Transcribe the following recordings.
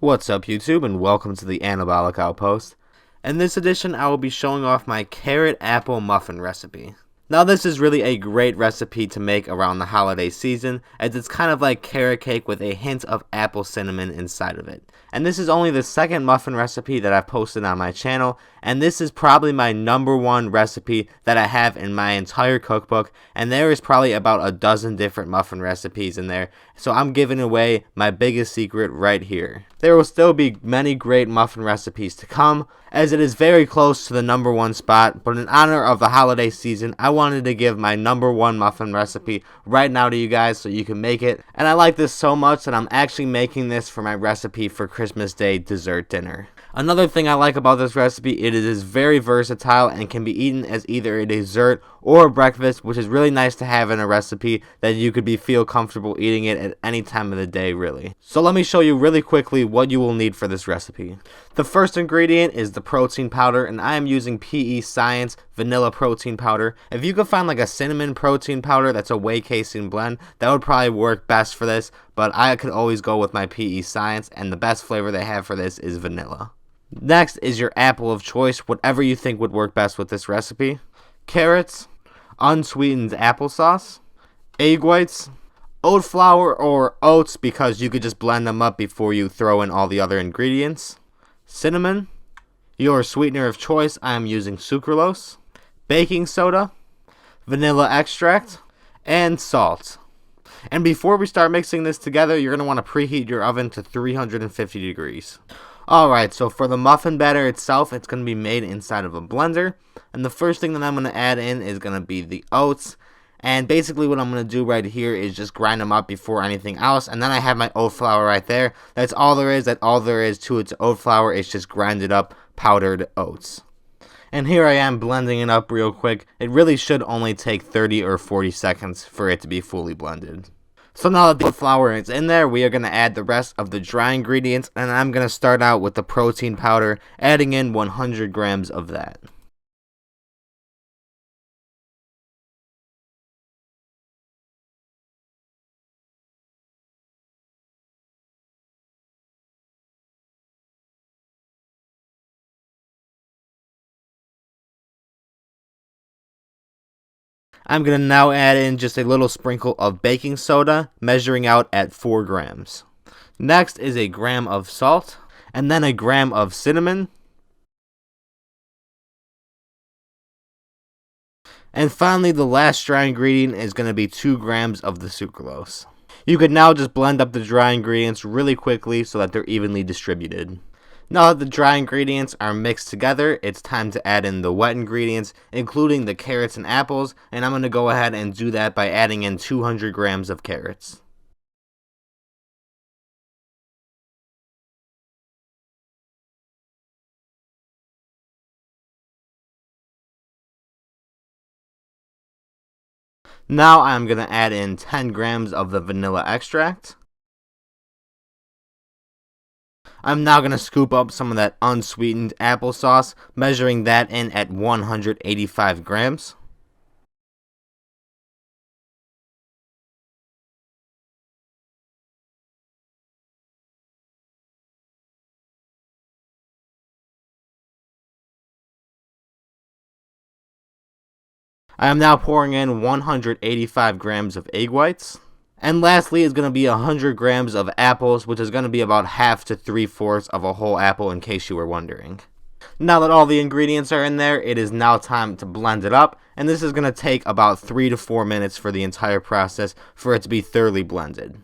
What's up YouTube, and welcome to the Anabolic Outpost. In this edition I will be showing off my carrot apple muffin recipe. Now this is really a great recipe to make around the holiday season, as it's kind of like carrot cake with a hint of apple cinnamon inside of it. And this is only the second muffin recipe that I've posted on my channel, and this is probably my #1 recipe that I have in my entire cookbook, and there is probably about a dozen different muffin recipes in there, so I'm giving away my biggest secret right here. There will still be many great muffin recipes to come, as it is very close to the #1 spot, but in honor of the holiday season, I wanted to give my #1 muffin recipe right now to you guys so you can make it, and I like this so much that I'm actually making this for my recipe for Christmas Day dessert dinner. Another thing I like about this recipe, it is very versatile and can be eaten as either a dessert or a breakfast, which is really nice to have in a recipe that you could feel comfortable eating it at any time of the day, really. So let me show you really quickly what you will need for this recipe. The first ingredient is the protein powder, and I am using PE Science vanilla protein powder. If you could find like a cinnamon protein powder that's a whey casein blend, that would probably work best for this, but I could always go with my PE Science, and the best flavor they have for this is vanilla. Next is your apple of choice, whatever you think would work best with this recipe. Carrots, unsweetened applesauce, egg whites, oat flour or oats because you could just blend them up before you throw in all the other ingredients, cinnamon, your sweetener of choice, I am using sucralose, baking soda, vanilla extract, and salt. And before we start mixing this together, you're going to want to preheat your oven to 350 degrees. Alright, so for the muffin batter itself, it's going to be made inside of a blender. And the first thing that I'm going to add in is going to be the oats. And basically what I'm going to do right here is just grind them up before anything else. And then I have my oat flour right there. That's all there is. That's all there is to it. To oat flour. It's just grinded up powdered oats. And here I am blending it up real quick. It really should only take 30 or 40 seconds for it to be fully blended. So now that the flour is in there, we are going to add the rest of the dry ingredients, and I'm going to start out with the protein powder, adding in 100 grams of that. I'm going to now add in just a little sprinkle of baking soda, measuring out at 4 grams. Next is a gram of salt, and then a gram of cinnamon. And finally, the last dry ingredient is going to be 2 grams of the sucralose. You could now just blend up the dry ingredients really quickly so that they're evenly distributed. Now that the dry ingredients are mixed together, it's time to add in the wet ingredients, including the carrots and apples, and I'm going to go ahead and do that by adding in 200 grams of carrots. Now I'm going to add in 10 grams of the vanilla extract. I'm now going to scoop up some of that unsweetened applesauce, measuring that in at 185 grams. I am now pouring in 185 grams of egg whites. And lastly is going to be 100 grams of apples, which is going to be about half to 3/4 of a whole apple, in case you were wondering. Now that all the ingredients are in there, it is now time to blend it up, and this is going to take about 3 to 4 minutes for the entire process for it to be thoroughly blended.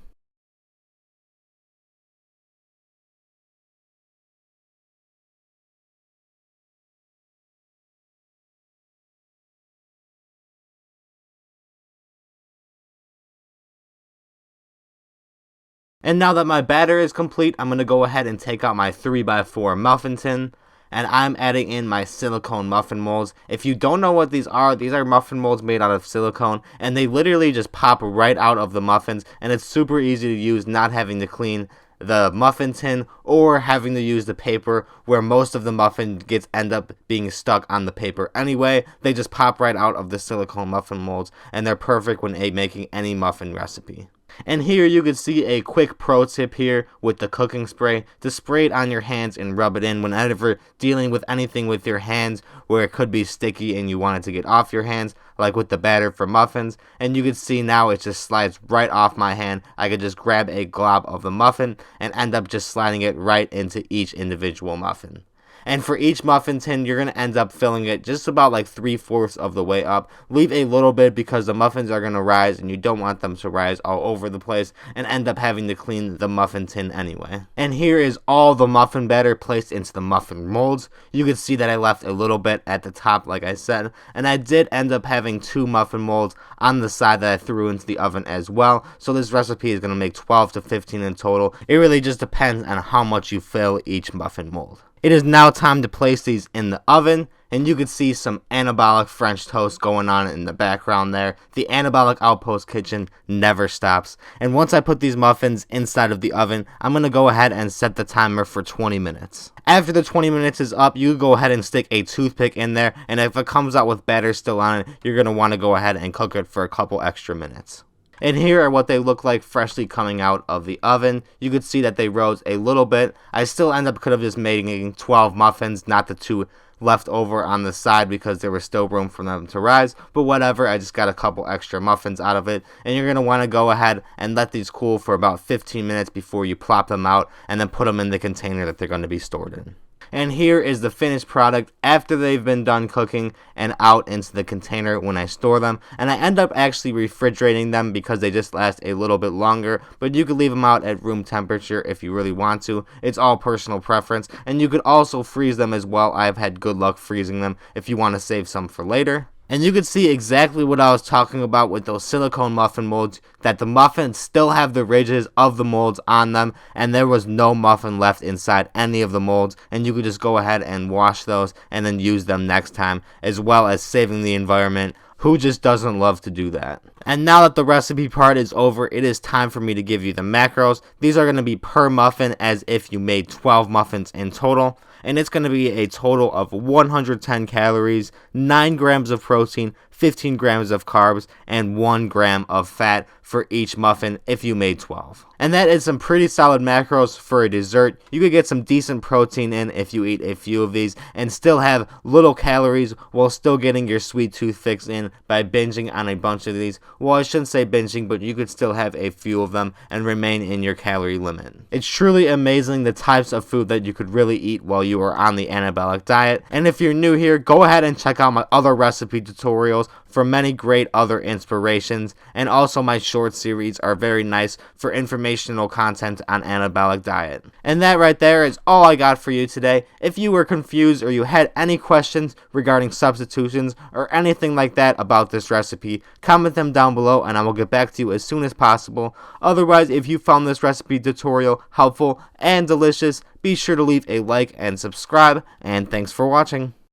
And now that my batter is complete, I'm going to go ahead and take out my 3x4 muffin tin, and I'm adding in my silicone muffin molds. If you don't know what these are muffin molds made out of silicone, and they literally just pop right out of the muffins, and it's super easy to use, not having to clean the muffin tin or having to use the paper where most of the muffin end up being stuck on the paper anyway. They just pop right out of the silicone muffin molds, and they're perfect when making any muffin recipe. And here you can see a quick pro tip here with the cooking spray to spray it on your hands and rub it in whenever dealing with anything with your hands where it could be sticky and you want it to get off your hands, like with the batter for muffins. And you can see now it just slides right off my hand. I could just grab a glob of the muffin and end up just sliding it right into each individual muffin. And for each muffin tin, you're going to end up filling it just about like 3/4 of the way up. Leave a little bit because the muffins are going to rise and you don't want them to rise all over the place and end up having to clean the muffin tin anyway. And here is all the muffin batter placed into the muffin molds. You can see that I left a little bit at the top like I said, and I did end up having 2 muffin molds on the side that I threw into the oven as well. So this recipe is going to make 12 to 15 in total. It really just depends on how much you fill each muffin mold. It is now time to place these in the oven, and you can see some Anabolic French toast going on in the background there. The Anabolic Outpost kitchen never stops. And once I put these muffins inside of the oven, I'm going to go ahead and set the timer for 20 minutes. After the 20 minutes is up, you go ahead and stick a toothpick in there, and if it comes out with batter still on it, you're going to want to go ahead and cook it for a couple extra minutes. And here are what they look like freshly coming out of the oven. You could see that they rose a little bit. I still could have just making 12 muffins, not the 2 left over on the side because there was still room for them to rise. But whatever, I just got a couple extra muffins out of it. And you're going to want to go ahead and let these cool for about 15 minutes before you plop them out and then put them in the container that they're going to be stored in. And here is the finished product after they've been done cooking and out into the container when I store them. And I end up actually refrigerating them because they just last a little bit longer. But you could leave them out at room temperature if you really want to. It's all personal preference. And you could also freeze them as well. I've had good luck freezing them if you want to save some for later. And you can see exactly what I was talking about with those silicone muffin molds, that the muffins still have the ridges of the molds on them, and there was no muffin left inside any of the molds, and you could just go ahead and wash those and then use them next time, as well as saving the environment. Who just doesn't love to do that? And now that the recipe part is over, it is time for me to give you the macros. These are going to be per muffin as if you made 12 muffins in total. And it's going to be a total of 110 calories, 9 grams of protein, 15 grams of carbs, and 1 gram of fat for each muffin if you made 12. And that is some pretty solid macros for a dessert. You could get some decent protein in if you eat a few of these and still have little calories while still getting your sweet tooth fix in by binging on a bunch of these. Well, I shouldn't say binging, but you could still have a few of them and remain in your calorie limit. It's truly amazing the types of food that you could really eat while you are on the anabolic diet. And if you're new here, go ahead and check out my other recipe tutorials for many great other inspirations, and also my short series are very nice for informational content on anabolic diet. And that right there is all I got for you today. If you were confused or you had any questions regarding substitutions or anything like that about this recipe, comment them down below and I will get back to you as soon as possible. Otherwise, if you found this recipe tutorial helpful and delicious, be sure to leave a like and subscribe, and thanks for watching.